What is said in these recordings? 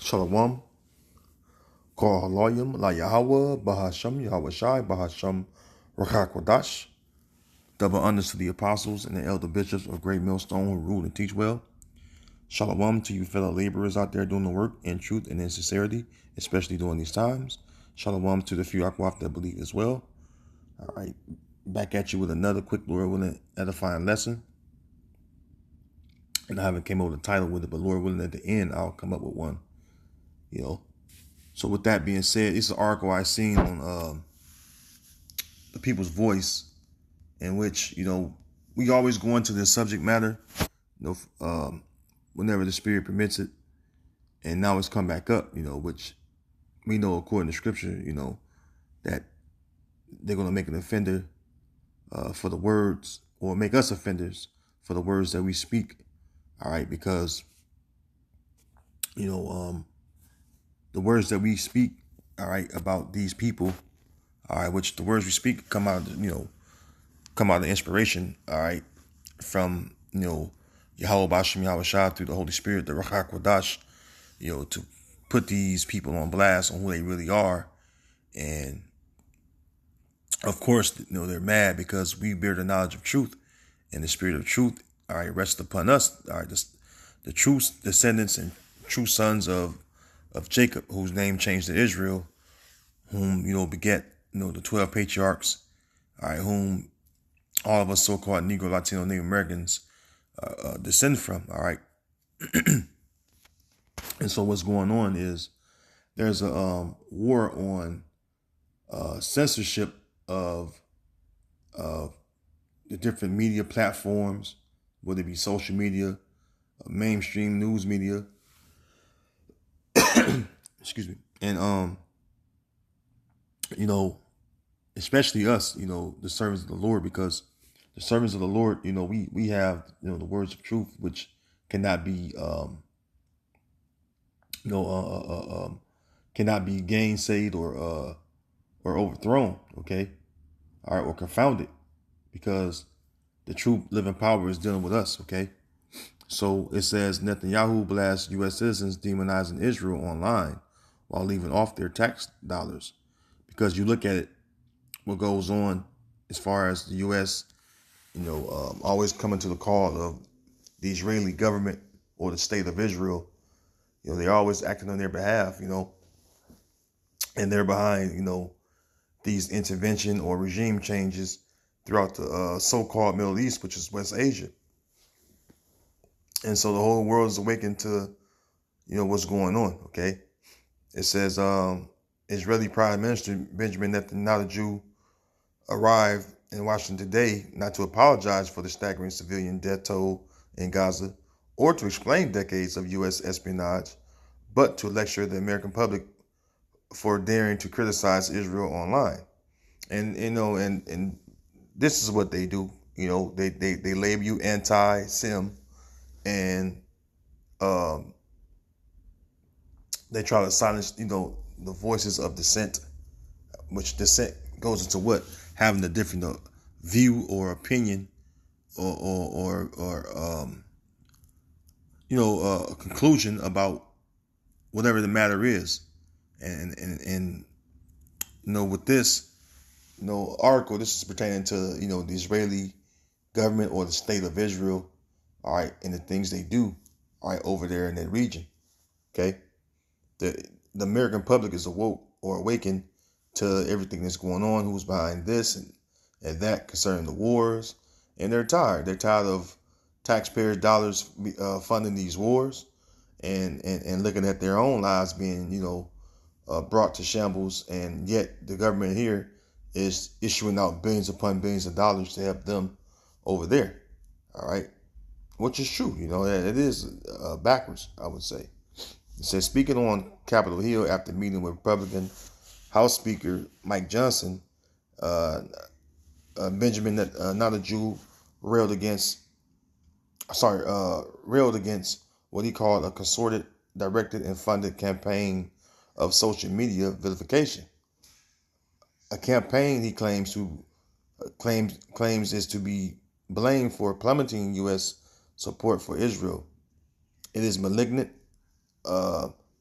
Shalom. Kol Haloyim La Yahweh Bahasham Yahweh Shai Bahasham Rakakwadash. Double honors to the apostles and the elder bishops of Great Millstone who rule and teach well. Shalom to you fellow laborers out there doing the work in truth and in sincerity, especially during these times. Shalom to the few Akwaf that believe as well. All right, back at you with another quick, Lord willing, edifying lesson. And I haven't came up with a title with it, but Lord willing, at the end, I'll come up with one. So with that being said, it's an article I seen on the People's Voice, in which we always go into this subject matter, whenever the Spirit permits it, and now it's come back up, which we know according to Scripture, that they're going to make an offender for the words, or make us offenders for the words that we speak. All right, because the words that we speak, all right, about these people, all right, which the words we speak come out of inspiration, all right, from Yahweh Bashim Yahweh Shah through the Holy Spirit, the Ruach HaKodesh, to put these people on blast on who they really are. And of course, they're mad because we bear the knowledge of truth, and the spirit of truth, all right, rests upon us, all right, the true descendants and true sons of Jacob, whose name changed to Israel, whom beget the 12 patriarchs, all right, whom all of us so-called Negro, Latino, Native Americans descend from, all right. And so what's going on is there's a war on censorship of the different media platforms, whether it be social media, mainstream news media, excuse me, and especially us, the servants of the Lord, because the servants of the Lord, we have the words of truth, which cannot be cannot be gainsaid or overthrown, okay, all right, or confounded, because the true living power is dealing with us, okay. So it says Netanyahu blasts U.S. citizens demonizing Israel online while leaving off their tax dollars. Because you look at it, what goes on as far as the U.S., always coming to the call of the Israeli government or the state of Israel. They're always acting on their behalf, and they're behind, these intervention or regime changes throughout the so-called Middle East, which is West Asia. And so the whole world is awakened to, what's going on, okay? It says Israeli Prime Minister Benjamin Netanyahu arrived in Washington today not to apologize for the staggering civilian death toll in Gaza or to explain decades of U.S. espionage, but to lecture the American public for daring to criticize Israel online. And, and this is what they do. They label you anti-Sim, and they try to silence, the voices of dissent, which dissent goes into what? Having a different view or opinion or a conclusion about whatever the matter is. And with this, article, this is pertaining to, the Israeli government or the state of Israel, all right, and the things they do, all right, over there in that region, okay? The American public is awoke or awakened to everything that's going on, who's behind this and that concerning the wars, and they're tired. They're tired of taxpayers' dollars funding these wars, and looking at their own lives being, brought to shambles, and yet the government here is issuing out billions upon billions of dollars to help them over there, all right, which is true. It is backwards, I would say. It says, speaking on Capitol Hill after meeting with Republican House Speaker Mike Johnson, Benjamin Netanyahu railed against what he called a concerted, directed, and funded campaign of social media vilification. A campaign he claims is to be blamed for plummeting U.S. support for Israel. It is malignant.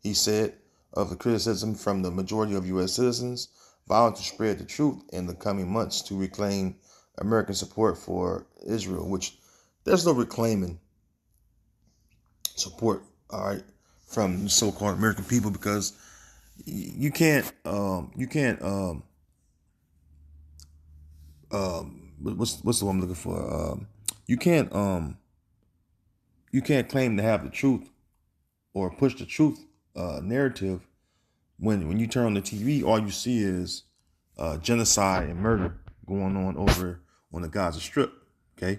he said, of the criticism from the majority of U.S. citizens vowing to spread the truth in the coming months to reclaim American support for Israel, which there's no reclaiming support, all right, from so-called American people, because you can't what's the one I'm looking for? You can't claim to have the truth or push the truth narrative when you turn on the TV. All you see is genocide and murder going on over on the Gaza Strip. Okay,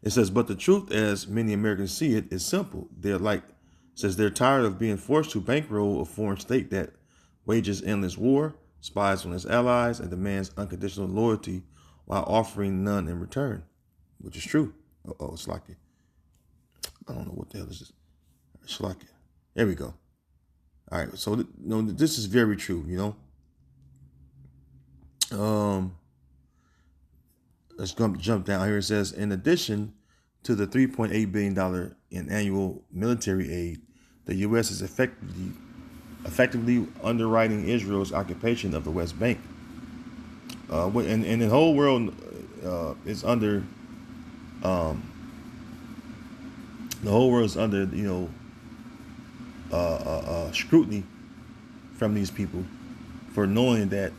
it says, but the truth, as many Americans see it, is simple. They're tired of being forced to bankroll a foreign state that wages endless war, spies on its allies, and demands unconditional loyalty while offering none in return, which is true. It's like it. I don't know what the hell is this. It's like it. There we go. All right, so this is very true. Let's jump down here. It says, in addition to the $3.8 billion in annual military aid, the U.S. is effectively underwriting Israel's occupation of the West Bank. And the whole world is under scrutiny from these people for knowing that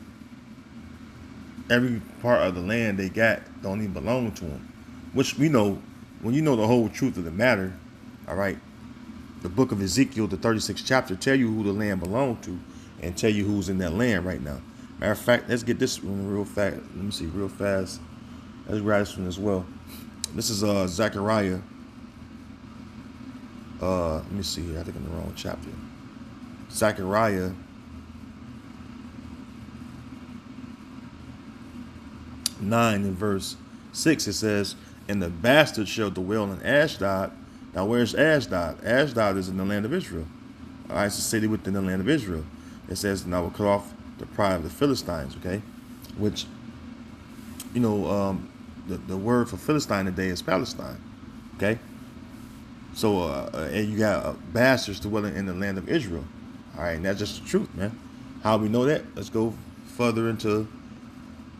every part of the land they got don't even belong to them. Which we know, when you know the whole truth of the matter, all right, the book of Ezekiel, the 36th chapter, tell you who the land belonged to and tell you who's in that land right now. Matter of fact, let's get this one real fast. Let me see real fast. Let's grab this one as well. This is Zechariah. Let me see here. I think I'm in the wrong chapter. Zechariah 9 and verse 6. It says, and the bastard shall dwell in Ashdod. Now, where's Ashdod? Ashdod is in the land of Israel. All right, it's a city within the land of Israel. It says, and I will cut off the pride of the Philistines, okay? Which, the word for Philistine today is Palestine, okay? So, and you got bastards dwelling in the land of Israel. All right, and that's just the truth, man. How we know that? Let's go further into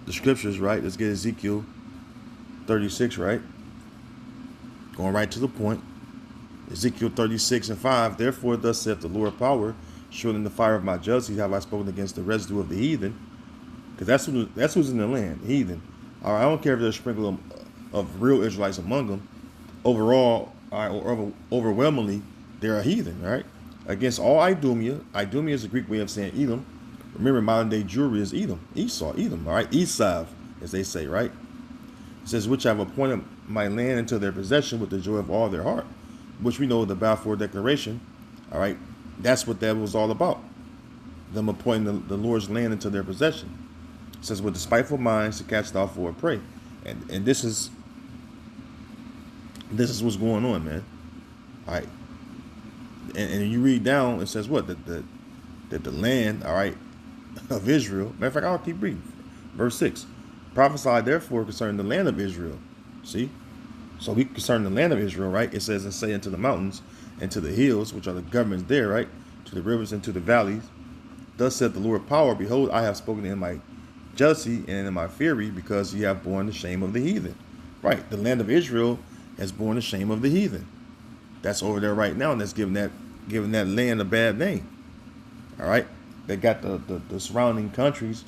the scriptures, right? Let's get Ezekiel 36, right? Going right to the point. Ezekiel 36 and 5. Therefore, thus saith the Lord of power, surely in the fire of my jealousy have I spoken against the residue of the heathen. Because that's who's in the land, heathen. All right, I don't care if there's a sprinkle of real Israelites among them. Overall, or overwhelmingly, they're a heathen, right? Against all Idumea. Idumea is a Greek way of saying Edom. Remember, modern day Jewry is Edom. Esau, Edom, all right? Esav, as they say, right? It says, which I have appointed my land into their possession with the joy of all their heart, which we know the Balfour Declaration, all right? That's what that was all about. Them appointing the Lord's land into their possession. It says, with despiteful minds to catch thou for a prey. And this is what's going on, man. All right. And you read down, it says what? That the land, all right, of Israel. Matter of fact, I'll keep reading. Verse 6. Prophesy therefore concerning the land of Israel. See? So we concern the land of Israel, right? It says, and say unto the mountains and to the hills, which are the governments there, right? To the rivers and to the valleys. Thus saith the Lord of power, behold, I have spoken in my jealousy and in my fury, because ye have borne the shame of the heathen. Right. The land of Israel has borne the shame of the heathen. That's over there right now, and that's giving that land a bad name. All right. They got the surrounding countries,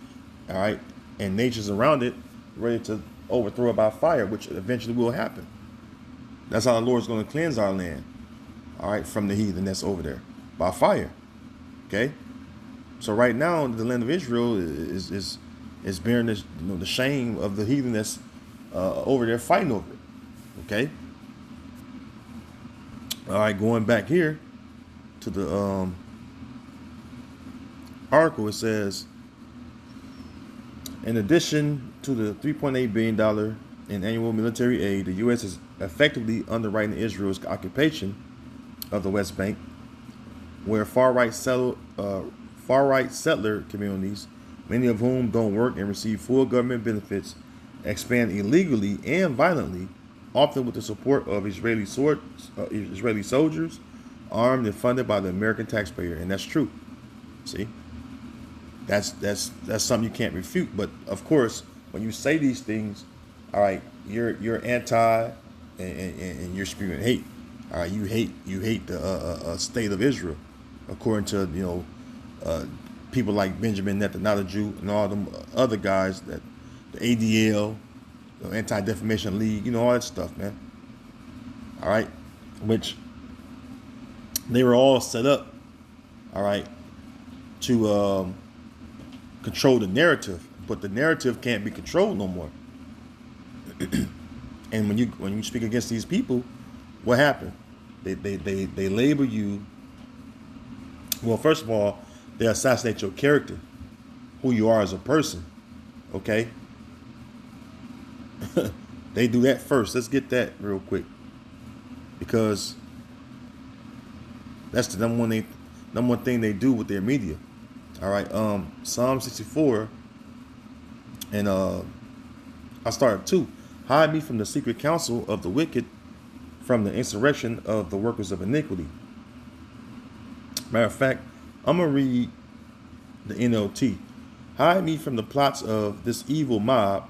all right, and nations around it ready to overthrow it by fire, which eventually will happen. That's how the Lord's going to cleanse our land, all right, from the heathen that's over there by fire. Okay. So right now, the land of Israel is bearing this, the shame of the heathen that's over there fighting over it. Okay. All right, going back here to the article, it says, in addition to the $3.8 billion in annual military aid, the U.S. is effectively underwriting Israel's occupation of the West Bank, where far-right settler communities, many of whom don't work and receive full government benefits, expand illegally and violently, often with the support of Israeli soldiers, armed and funded by the American taxpayer, and that's true. See, that's something you can't refute. But of course, when you say these things, all right, you're anti, and you're spewing hate. All right, you hate the state of Israel, according to people like Benjamin Netanyahu and all them other guys, that the ADL, the Anti-Defamation League, all that stuff, man. All right, which they were all set up, all right, to control the narrative, but the narrative can't be controlled no more. And when you speak against these people, what happened? They label you. Well, first of all, they assassinate your character, who you are as a person. Okay. They do that first. Let's get that real quick, because that's the number one thing they do with their media. All right. Psalm 64, and I started 2. Hide me from the secret counsel of the wicked, from the insurrection of the workers of iniquity. Matter of fact, I'm going to read the NLT. Hide me from the plots of this evil mob,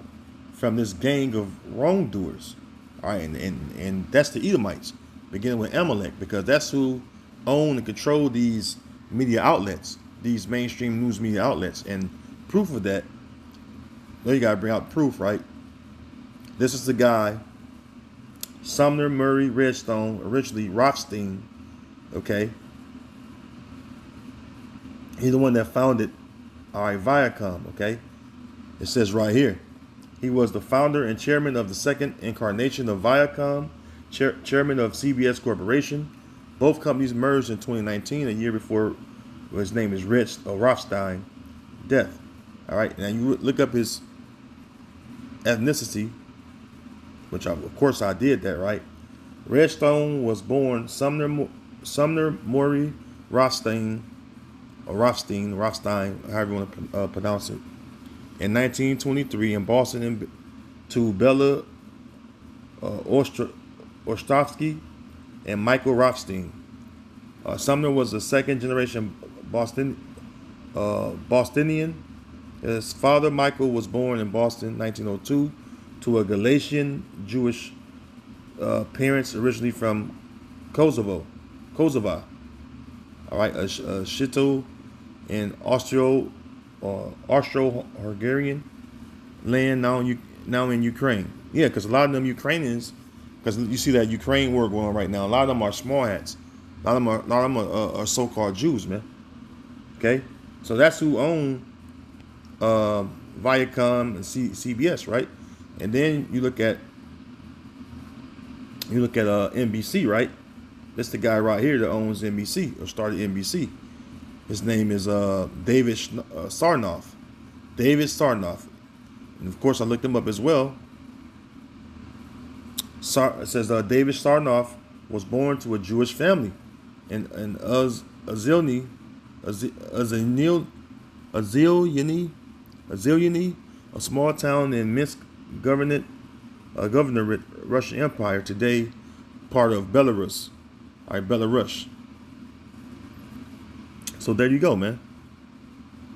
from this gang of wrongdoers. All right, and that's the Edomites, beginning with Amalek, because that's who own and control these media outlets, these mainstream news media outlets. And proof of that, you got to bring out proof, right? This is the guy, Sumner Murray Redstone, originally Rothstein, okay? He's the one that founded, all right, Viacom, okay? It says right here, he was the founder and chairman of the second incarnation of Viacom, chairman of CBS Corporation. Both companies merged in 2019, a year before his name is Rothstein death. All right, now you look up his ethnicity, which of course I did that, right? Redstone was born Sumner Maury Rothstein, or Rothstein, however you want to pronounce it, in 1923 in Boston, to Bella Ostrovsky and Michael Rothstein. Sumner was a second generation Bostonian. His father, Michael, was born in Boston 1902 to a Galician Jewish parents originally from Kosovo. All right, a Shito in Austro-Hungarian land now in Ukraine. Yeah, because a lot of them Ukrainians, because you see that Ukraine war going on right now, a lot of them are small hats. A lot of them are so-called Jews, man. Okay, so that's who own Viacom and CBS, right? And then you look at NBC, right? That's the guy right here that owns NBC or started NBC. His name is David Sarnoff. David Sarnoff. And of course, I looked him up as well. It says David Sarnoff was born to a Jewish family in Azilny, a small town in Minsk governorate, Russian Empire, today part of Belarus. All right, Belarus. So there you go, man.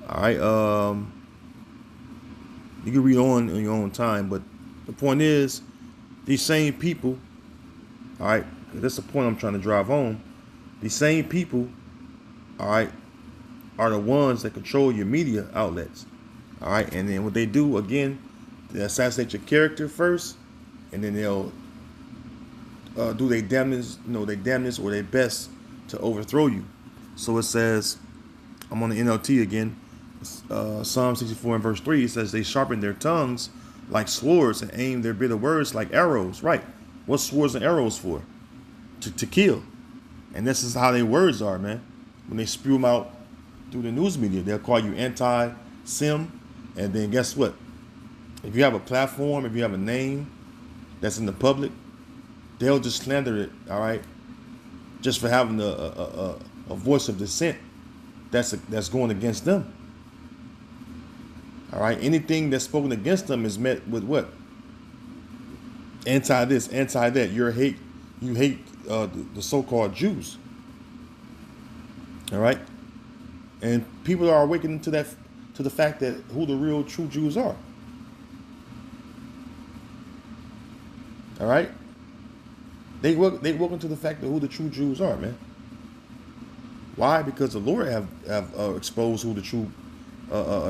All right, you can read on in your own time, but the point is, these same people, all right, that's the point I'm trying to drive home. These same people, all right, are the ones that control your media outlets. All right, and then what they do, again, they assassinate your character first, and then they'll do their damnness or their best to overthrow you. So it says, I'm on the NLT again, Psalm 64 and verse 3, it says, they sharpen their tongues like swords and aim their bitter words like arrows. Right. What's swords and arrows for? To kill. And this is how their words are, man. When they spew them out through the news media, they'll call you anti-Sim. And then guess what? If you have a platform, if you have a name that's in the public, they'll just slander it, all right? Just for having a voice of dissent that's going against them. All right? Anything that's spoken against them is met with what? Anti this, anti that. You hate the so-called Jews. All right. And people are awakening to that, to the fact that who the real true Jews are. All right. They woken to the fact that who the true Jews are, man. Why? Because the Lord have exposed who the true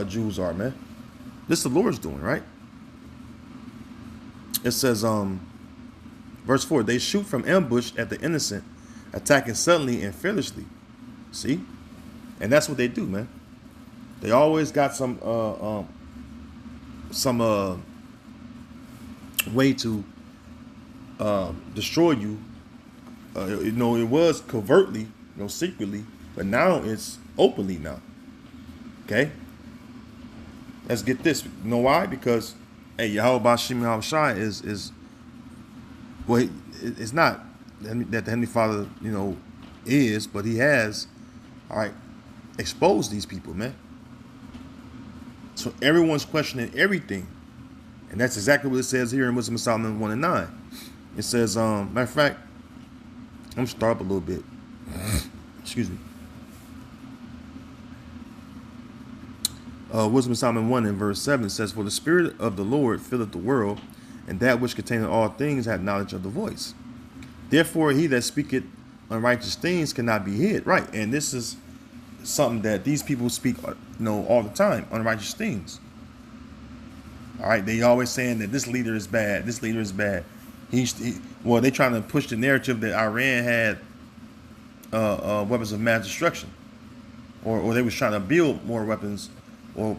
Jews are, man. This the Lord's doing, right? It says, verse 4, they shoot from ambush at the innocent, attacking suddenly and fearlessly. See? And that's what they do, man. They always got some way to destroy you. It was covertly, secretly, but now it's openly now. Okay? Let's get this. You know why? Because, hey, Yahweh Bashim Yahushai is well, it's not that the Heavenly Father, is, but he has, all right, exposed these people, man. So everyone's questioning everything. And that's exactly what it says here in Wisdom of Solomon 1 and 9. It says, matter of fact, I'm going to start up a little bit. Excuse me. Wisdom of Solomon 1 and verse 7 says, for the Spirit of the Lord filleth the world, and that which containeth all things hath knowledge of the voice. Therefore he that speaketh unrighteous things cannot be hid. Right, and this is something that these people speak, all the time, unrighteous things. All right, they always saying that this leader is bad, this leader is bad. Well, they trying to push the narrative that Iran had weapons of mass destruction, or they was trying to build more weapons, or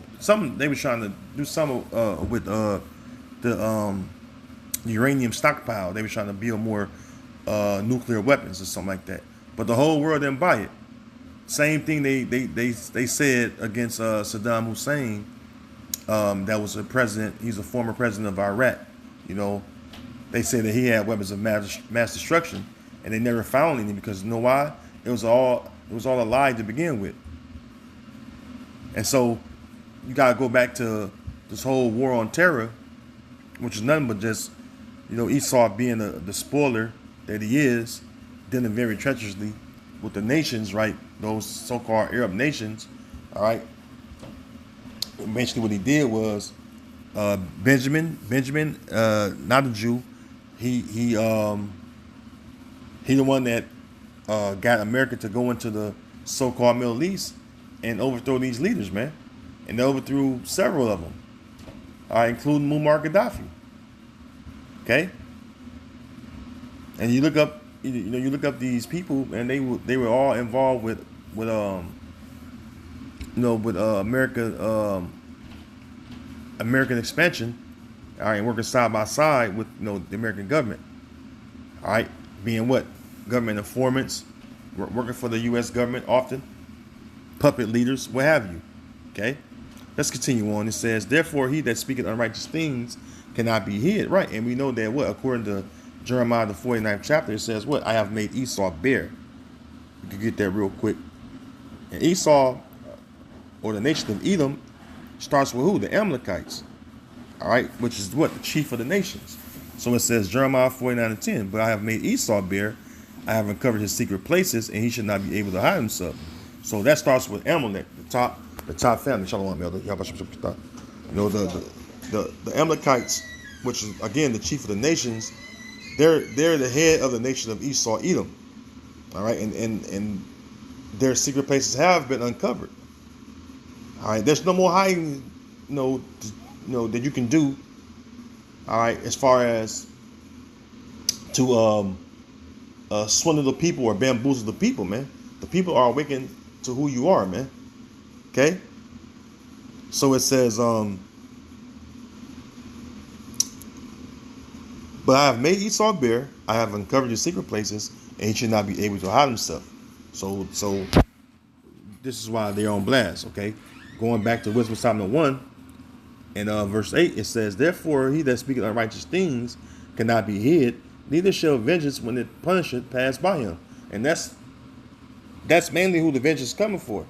they was trying to do some with the uranium stockpile. They was trying to build more nuclear weapons or something like that. But the whole world didn't buy it. Same thing they said against Saddam Hussein. That was a president. He's a former president of Iraq. They said that he had weapons of mass destruction, and they never found any because you know why? It was all a lie to begin with. And so you gotta go back to this whole war on terror, which is nothing but just Esau being the spoiler that he is, dealing very treacherously with the nations, right? Those so-called Arab nations, all right. Basically, what he did was Benjamin, not a Jew. He the one that got America to go into the so-called Middle East and overthrow these leaders, man. And they overthrew several of them, all right, including Muammar Gaddafi. Okay. And you look up, you look up these people, and they were all involved with American expansion, all right, working side by side with the American government, all right, being what? Government informants, working for the U.S. government often, puppet leaders, what have you. Okay, let's continue on. It says, therefore he that speaketh unrighteous things cannot be hid. Right, and we know that what? According to Jeremiah the 49th chapter, it says what? I have made Esau bare. You can get that real quick. And Esau, or the nation of Edom, starts with who? The Amalekites. All right, which is what? The chief of the nations. So it says, Jeremiah 49 and 10, but I have made Esau bare, I have uncovered his secret places, and he should not be able to hide himself. So that starts with Amalek, the top family. Shalom, elder. The Amalekites, which is again the chief of the nations, they're the head of the nation of Esau, Edom. All right, and their secret places have been uncovered. All right, there's no more hiding, that you can do. All right, as far as to swindle the people or bamboozle the people, man. The people are awakened to who you are, man. Okay. So it says, but I have made Esau bare, I have uncovered his secret places, and he should not be able to hide himself. So this is why they're on blast, okay? Going back to Wisdom of Solomon 1 and verse 8, it says, therefore he that speaketh unrighteous things cannot be hid, neither shall vengeance when it punisheth pass by him. And that's mainly who the vengeance is coming for.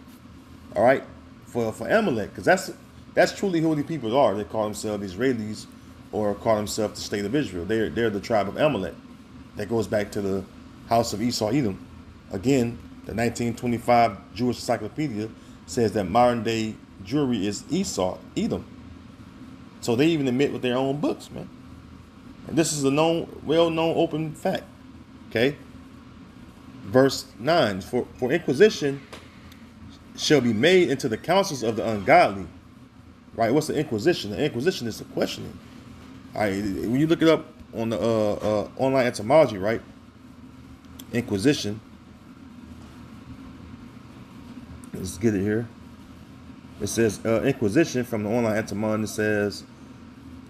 All right? For Amalek, because that's truly who the people are. They call themselves Israelis or call themselves the state of Israel. They're the tribe of Amalek. That goes back to the house of Esau, Edom. Again, The 1925 Jewish Encyclopedia says that modern day Jewry is Esau, Edom. So they even admit with their own books, man. And this is a well-known open fact. Okay? Verse 9, for inquisition shall be made into the councils of the ungodly. Right? What's the inquisition? The inquisition is the questioning. All right, when you look it up on the online etymology, right? Inquisition. Let's get it here. It says inquisition from the online etymology. It says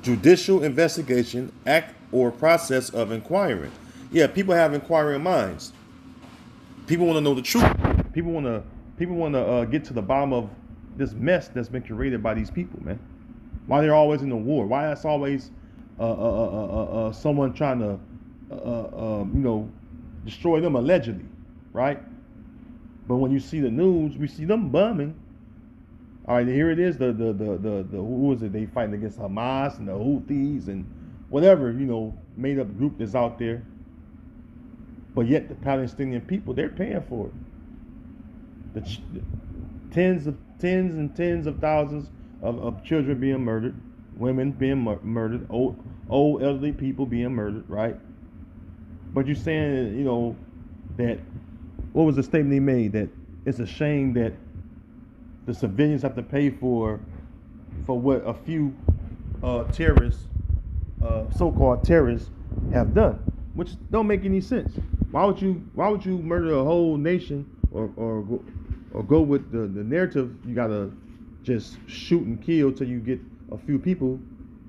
judicial investigation, act or process of inquiring. Yeah, people have inquiring minds. People want to know the truth. People want to get to the bottom of this mess that's been created by these people, man. Why they're always in the war? Why it's always someone trying to destroy them allegedly, right? But when you see the news, we see them bombing. All right, here it is. The who is it? They fighting against Hamas and the Houthis and whatever made up group that's out there. But yet the Palestinian people, they're paying for it. The tens and tens of thousands of children being murdered, women being murdered, old elderly people being murdered, right? But you're saying, that, what was the statement he made? That it's a shame that the civilians have to pay for what a few terrorists, so-called terrorists, have done, which don't make any sense. Why would you murder a whole nation or go with the narrative? You gotta just shoot and kill till you get a few people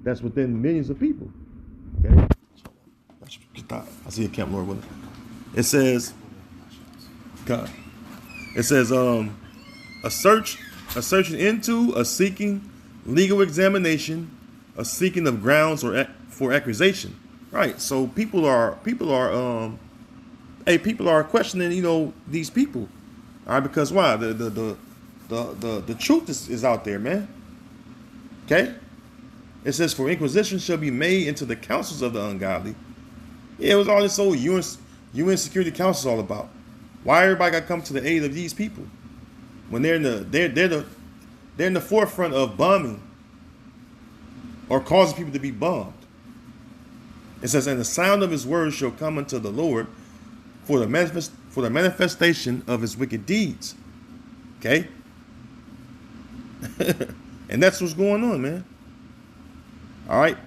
that's within millions of people. Okay. I see a Camp Lord with it. It says, God. It says, a searching into, a seeking legal examination, a seeking of grounds for accusation. Right. So people are questioning, these people. All right, because why? The truth is out there, man. Okay? It says, for inquisition shall be made into the councils of the ungodly. Yeah, it was all this whole UN Security Council all about. Why everybody got to come to the aid of these people when they're in the forefront of bombing or causing people to be bombed? It says, and the sound of his words shall come unto the Lord for the manifestation of his wicked deeds. Okay? And that's what's going on, man. All right?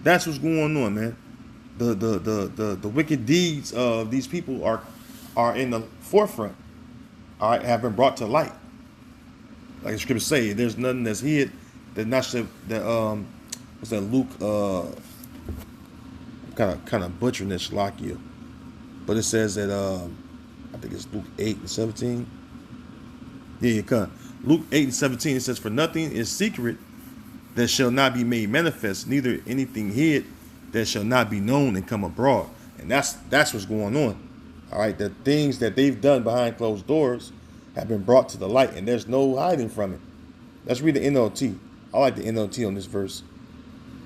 That's what's going on, man. The wicked deeds of these people are in the forefront. All right, have been brought to light. Like the scriptures say, there's nothing that's hid that not should what's that, Luke kind of butchering this Shalakia. But it says that I think it's Luke 8:17. Yeah, come. Luke 8:17, it says, for nothing is secret that shall not be made manifest, neither anything hid that shall not be known and come abroad. And that's what's going on. All right, the things that they've done behind closed doors have been brought to the light, and there's no hiding from it. Let's read the NLT. I like the NLT on this verse.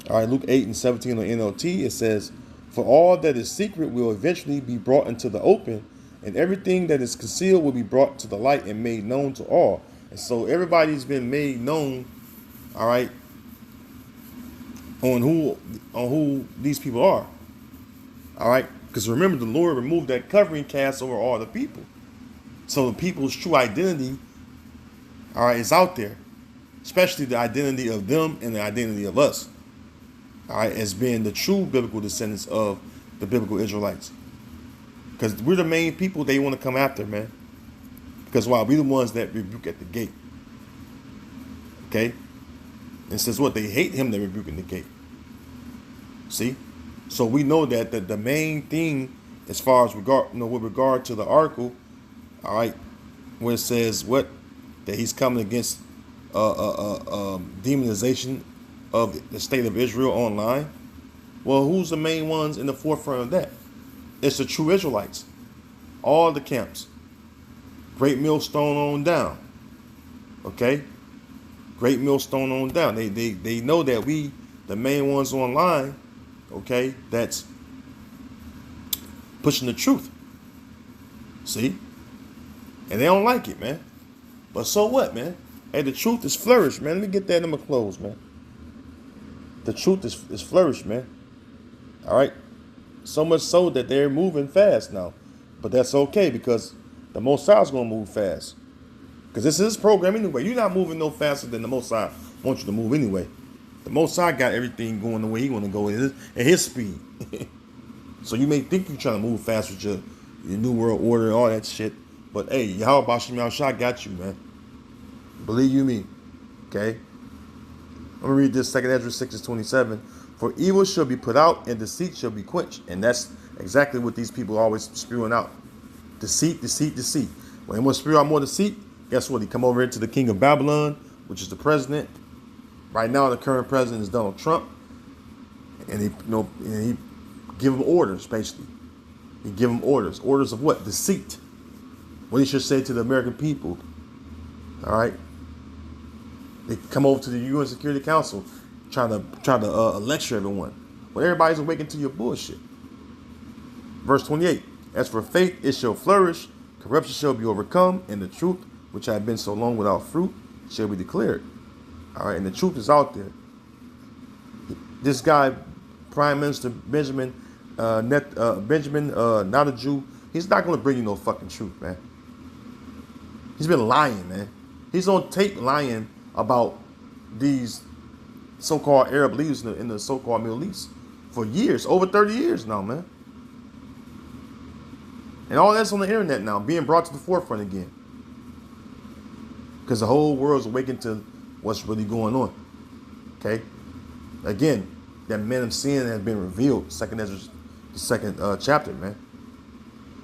All right, Luke 8:17 on NLT, it says, for all that is secret will eventually be brought into the open, and everything that is concealed will be brought to the light and made known to all. And so everybody's been made known, all right, on who these people are. All right, because remember, the Lord removed that covering cast over all the people. So the people's true identity, all right, is out there, especially the identity of them and the identity of us. All right, as being the true biblical descendants of the biblical Israelites. Because we're the main people they want to come after, man. Because why? We're the ones that rebuke at the gate. Okay? And it says what? They hate him that rebuke in the gate. See? So we know that the main thing as far as with regard to the article, all right, where it says what? That he's coming against demonization of the state of Israel online. Well, who's the main ones in the forefront of that? It's the true Israelites. All the camps. Great Millstone on down. Okay? Great Millstone on down. They know that we, the main ones online, okay, that's pushing the truth. See? And they don't like it, man. But so what, man? Hey, the truth is flourished, man. Let me get that in my clothes, man. The truth is flourished, man. All right? So much so that they're moving fast now. But that's okay because the Most High is going to move fast. Because this is his program anyway. You're not moving no faster than the Most High wants you to move anyway. The Most High got everything going the way he want to go at his speed. So you may think you're trying to move fast with your New World Order and all that shit. But hey, Yahweh Bashim Yahushua got you, man. Believe you me. Okay? I'm going to read this 2 Ezra 6:27. For evil shall be put out and deceit shall be quenched. And that's exactly what these people are always spewing out. Deceit, deceit, deceit. When they want to spew out more deceit, guess what? He come over into the king of Babylon, which is the president. Right now, the current president is Donald Trump. And he give him orders, basically. He give him orders. Orders of what? Deceit. What he should say to the American people. All right? They come over to the UN Security Council trying to lecture everyone. But everybody's awakened to your bullshit. Verse 28. As for faith, it shall flourish. Corruption shall be overcome. And the truth, which had been so long without fruit, shall be declared. All right? And the truth is out there. This guy, Prime Minister Benjamin, not a Jew, he's not going to bring you no fucking truth, man. He's been lying, man. He's on tape lying about these so-called Arab leaders in the so-called Middle East for years, over 30 years now, man. And all that's on the internet now, being brought to the forefront again. Because the whole world's awakened to what's really going on. Okay? Again, that man of sin has been revealed. The second chapter, man.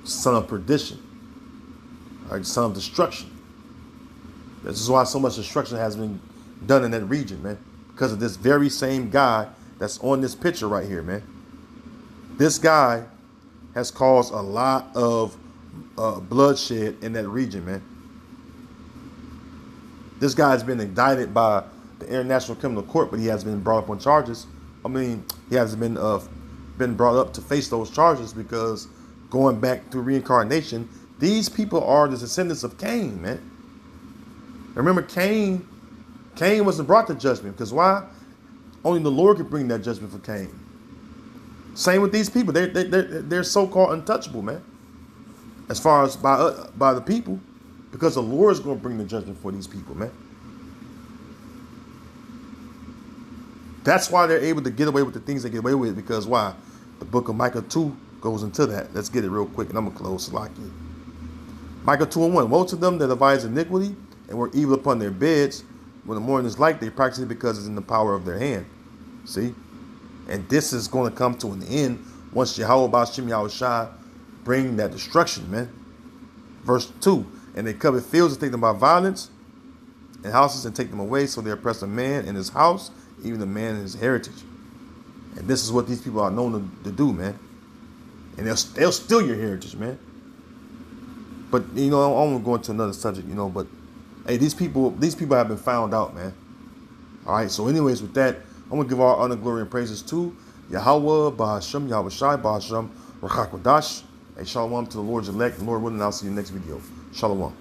Son of perdition. All right, son of destruction. This is why so much destruction has been done in that region, man. Because of this very same guy that's on this picture right here, man. This guy has caused a lot of bloodshed in that region, man. This guy has been indicted by the International Criminal Court, but he has been brought up on charges. I mean, he hasn't been brought up to face those charges because going back through reincarnation, these people are the descendants of Cain, man. Remember, Cain wasn't brought to judgment because why? Only the Lord could bring that judgment for Cain. Same with these people. They're so-called untouchable, man. As far as by the people, because the Lord is going to bring the judgment for these people, man. That's why they're able to get away with the things they get away with, because why? The book of Micah 2 goes into that. Let's get it real quick, and I'm going to close like it. Micah 2:1. Woe to them that devise iniquity and work evil upon their beds. When the morning is light, they practice it because it's in the power of their hand. See? And this is going to come to an end once Yahweh Bashim Yahushua bring that destruction, man. Verse 2. And they covet fields and take them by violence, and houses and take them away, so they oppress a man in his house, even a man in his heritage. And this is what these people are known to do, man. And they'll steal your heritage, man. But, you know, I won't go into another subject, you know, but, hey, these people have been found out, man. All right, so anyways, with that, I'm going to give all honor, glory, and praises to Yahweh, Bahasham, Yahweh Shai, Bahasham, Rachakwadash. Hey, shalom to the Lord's elect. Lord willing, I'll see you next video. Shalom.